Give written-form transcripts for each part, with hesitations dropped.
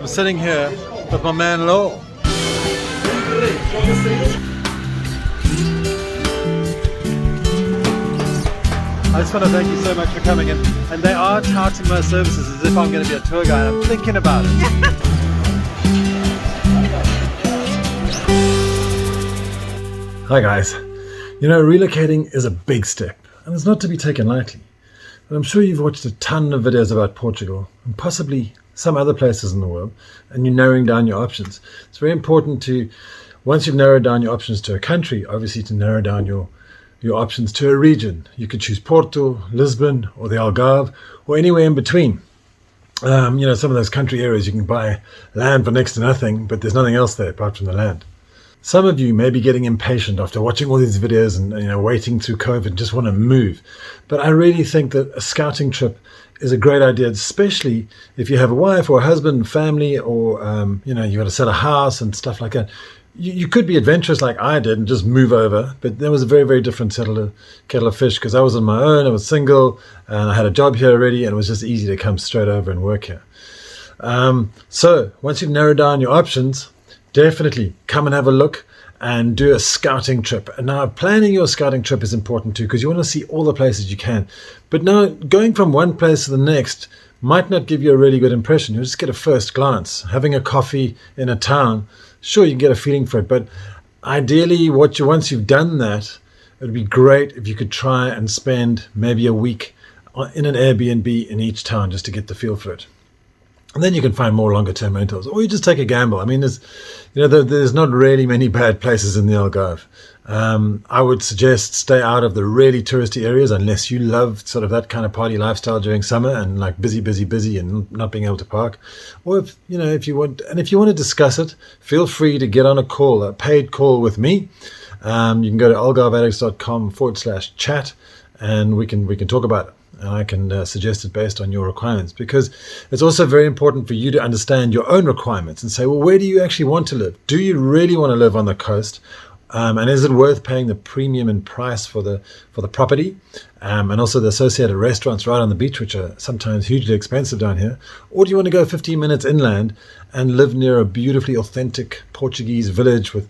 I'm sitting here with my man Lowell. I just want to thank you so much for coming in. And they are touting my services as if I'm going to be a tour guide. I'm thinking about it. Hi guys. You know, relocating is a big step and it's not to be taken lightly. But I'm sure you've watched a ton of videos about Portugal and possibly some other places in the world, and you're narrowing down your options. It's very important to, once you've narrowed down your options to a country, obviously to narrow down your options to a region. You could choose Porto, Lisbon, or the Algarve, or anywhere in between. Some of those country areas you can buy land for next to nothing, but there's nothing else there apart from the land. Some of you may be getting impatient after watching all these videos and waiting through COVID and just want to move. But I really think that a scouting trip is a great idea, especially if you have a wife or a husband, family, or you got to sell a house and stuff like that. You could be adventurous like I did and just move over, but there was a very, very different kettle of fish because I was on my own, I was single, and I had a job here already, and it was just easy to come straight over and work here. So once you've narrowed down your options, definitely come and have a look and do a scouting trip. And now planning your scouting trip is important too, because you want to see all the places you can. But now going from one place to the next might not give you a really good impression. You'll just get a first glance. Having a coffee in a town, sure, you can get a feeling for it, but ideally once you've done that, it would be great if you could try and spend maybe a week in an Airbnb in each town just to get the feel for it. And then you can find more longer term rentals, or you just take a gamble. I mean, there's not really many bad places in the Algarve. I would suggest stay out of the really touristy areas unless you love sort of that kind of party lifestyle during summer and like busy and not being able to park. Or if you want to discuss it, feel free to get on a call, a paid call with me. You can go to algarveaddicts.com/chat and we can talk about it. And I can suggest it based on your requirements, because it's also very important for you to understand your own requirements and say, well, where do you actually want to live? Do you really want to live on the coast? And is it worth paying the premium in price for the property? And also the associated restaurants right on the beach, which are sometimes hugely expensive down here. Or do you want to go 15 minutes inland and live near a beautifully authentic Portuguese village with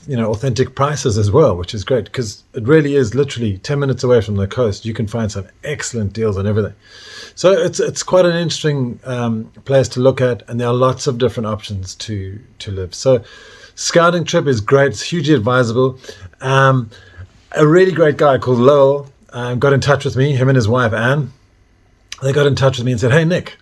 authentic prices as well, which is great, because it really is literally 10 minutes away from the coast. You can find some excellent deals on everything. So it's quite an interesting place to look at, and there are lots of different options to live. So scouting trip is great. It's hugely advisable. A really great guy called Lowell got in touch with me, him and his wife Anne. They got in touch with me and said, hey Nick,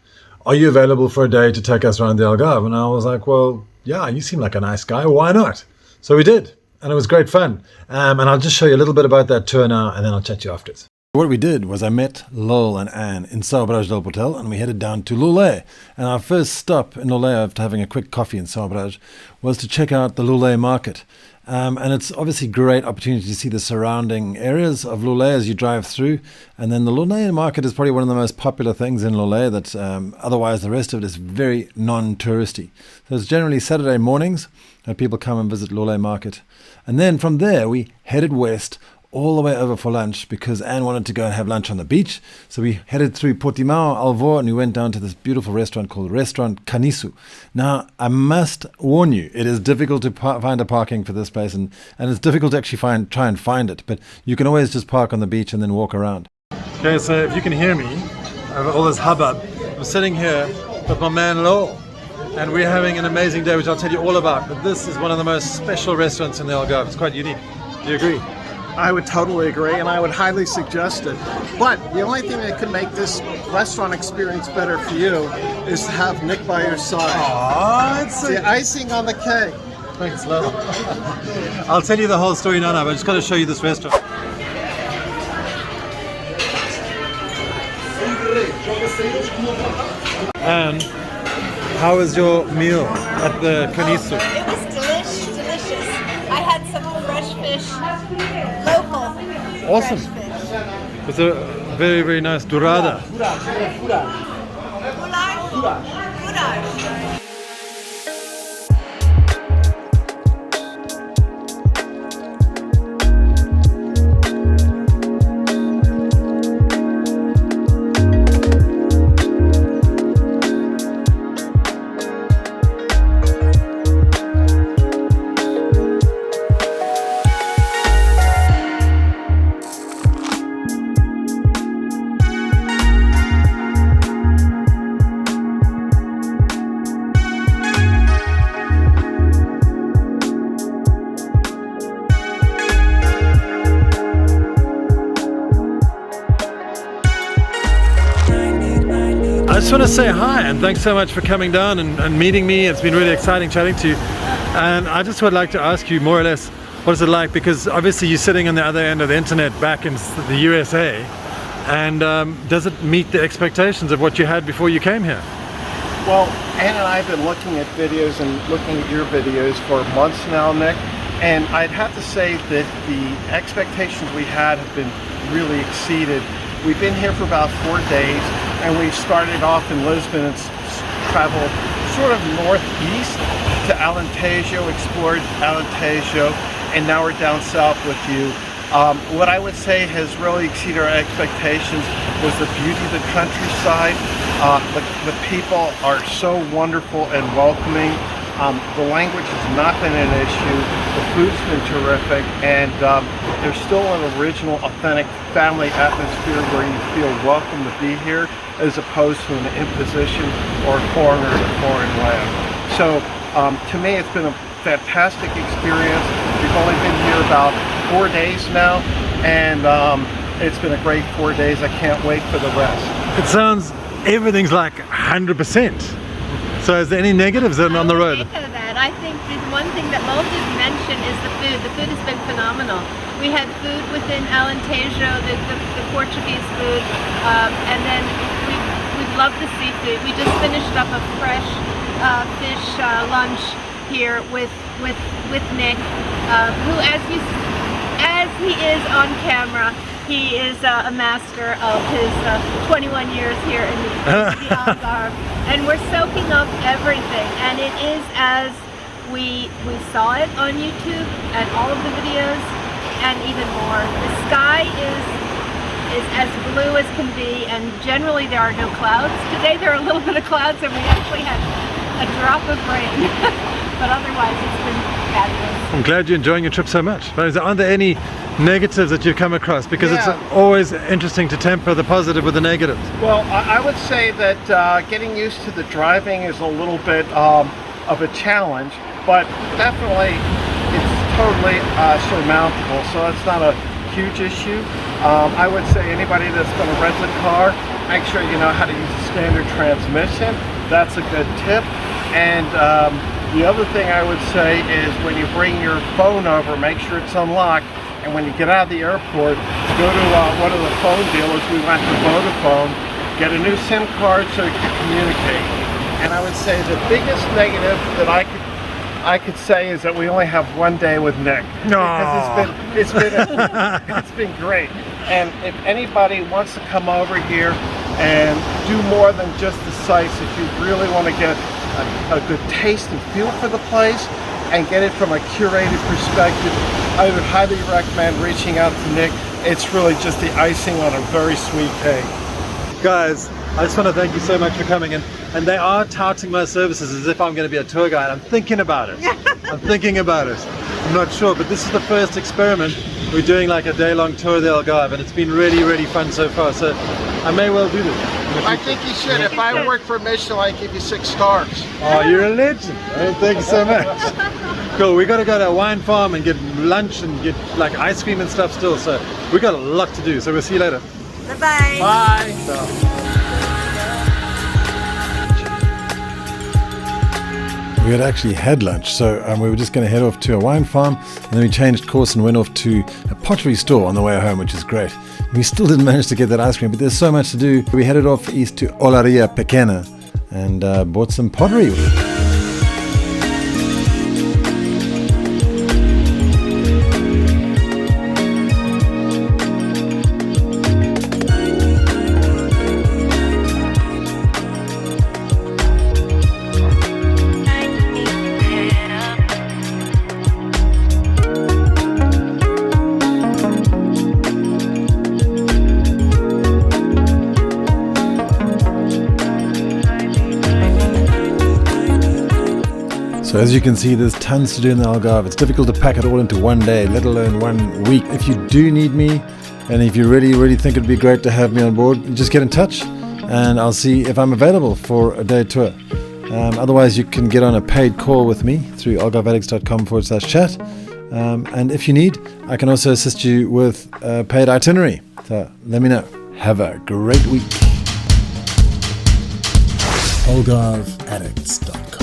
are you available for a day to take us around the Algarve? And I was like, well, yeah, you seem like a nice guy. Why not? So we did, and it was great fun. And I'll just show you a little bit about that tour now, and then I'll chat to you afterwards. What we did was I met Lowell and Anne in São Brás del Portel, and we headed down to Lulé. And our first stop in Lulé, after having a quick coffee in São Brás, was to check out the Lulé market. And it's obviously a great opportunity to see the surrounding areas of Lulé as you drive through. And then the Lulé market is probably one of the most popular things in Lulé, that otherwise the rest of it is very non-touristy. So it's generally Saturday mornings that people come and visit Lulé market. And then from there we headed west all the way over for lunch, because Anne wanted to go and have lunch on the beach. So we headed through Portimão, Alvor, and we went down to this beautiful restaurant called Restaurant Caniço. Now, I must warn you, it is difficult to find a parking for this place, and it's difficult to actually try and find it, but you can always just park on the beach and then walk around. Okay, so if you can hear me over all this hubbub, I'm sitting here with my man Lowell, and we're having an amazing day, which I'll tell you all about. But this is one of the most special restaurants in the Algarve. It's quite unique. Do you agree? I would totally agree, and I would highly suggest it. But the only thing that could make this restaurant experience better for you is to have Nick by your side. Aww, it's the icing on the cake. Thanks, Lowell. I'll tell you the whole story now, but I just got to show you this restaurant. And how was your meal at the Caniço? It was delicious. I had some fresh fish, local. Awesome. Fresh fish. It's a very, very nice dourada. Goulash. just want to say hi and thanks so much for coming down and meeting me. It's been really exciting chatting to you. And I just would like to ask you more or less, what is it like? Because obviously you're sitting on the other end of the internet back in the USA. And does it meet the expectations of what you had before you came here? Well, Ann and I have been looking at videos and looking at your videos for months now, Nick. And I'd have to say that the expectations we had have been really exceeded. We've been here for about 4 days, and we started off in Lisbon and traveled sort of northeast to Alentejo, explored Alentejo, and now we're down south with you. What I would say has really exceeded our expectations was the beauty of the countryside. The people are so wonderful and welcoming. The language has not been an issue. The food's been terrific, and there's still an original, authentic family atmosphere where you feel welcome to be here, as opposed to an imposition or a foreigner in a foreign land. So to me, it's been a fantastic experience. We've only been here about 4 days now, and it's been a great 4 days. I can't wait for the rest. It sounds everything's like 100%. So is there any negatives on the road? Echo that. I think the one thing that Mo didn't mention is the food. The food has been phenomenal. We had food within Alentejo, the Portuguese food, and then we love the seafood. We just finished up a fresh fish lunch here with Nick, who, as he is on camera, he is a master of his 21 years here in the Algarve, and we're soaking up everything. And it is as we saw it on YouTube and all of the videos, and even more. The sky is as blue as can be, and generally there are no clouds. Today there are a little bit of clouds, and we actually had a drop of rain. But otherwise, it's been fabulous. I'm glad you're enjoying your trip so much. But aren't there any negatives that you've come across? Because it's always interesting to temper the positive with the negatives. Well, I would say that getting used to the driving is a little bit of a challenge, but definitely it's totally surmountable, so that's not a huge issue. I would say anybody that's going to rent a car, make sure you know how to use a standard transmission. That's a good tip. And the other thing I would say is when you bring your phone over, make sure it's unlocked. And when you get out of the airport, go to one of the phone dealers. We went to Vodafone, get a new SIM card so you can communicate. And I would say the biggest negative that I could say is that we only have 1 day with Nick. Because it's been great. And if anybody wants to come over here and do more than just the sights, if you really want to get a good taste and feel for the place and get it from a curated perspective, I would highly recommend reaching out to Nick. It's really just the icing on a very sweet cake. Guys, I just want to thank you so much for coming in. And they are touting my services as if I'm going to be a tour guide. I'm thinking about it. I'm thinking about it. I'm not sure, but this is the first experiment. We're doing like a day-long tour of the Algarve, and it's been really, really fun so far. So I may well do this. I think you should. If I work for Michelin, I'd give you 6 stars. Oh, you're a legend. Oh, thank you so much. Cool. We got to go to a wine farm and get lunch and get like ice cream and stuff still. So we got a lot to do. So we'll see you later. Bye-bye. Bye. We had actually had lunch, so we were just going to head off to a wine farm, and then we changed course and went off to a pottery store on the way home, which is great. We still didn't manage to get that ice cream, but there's so much to do. We headed off east to Olaria Pequena and bought some pottery. So as you can see, there's tons to do in the Algarve. It's difficult to pack it all into 1 day, let alone 1 week. If you do need me, and if you really think it'd be great to have me on board, just get in touch and I'll see if I'm available for a day tour. Otherwise, you can get on a paid call with me through algarveaddicts.com/chat. And if you need, I can also assist you with a paid itinerary. So let me know. Have a great week. algarveaddicts.com.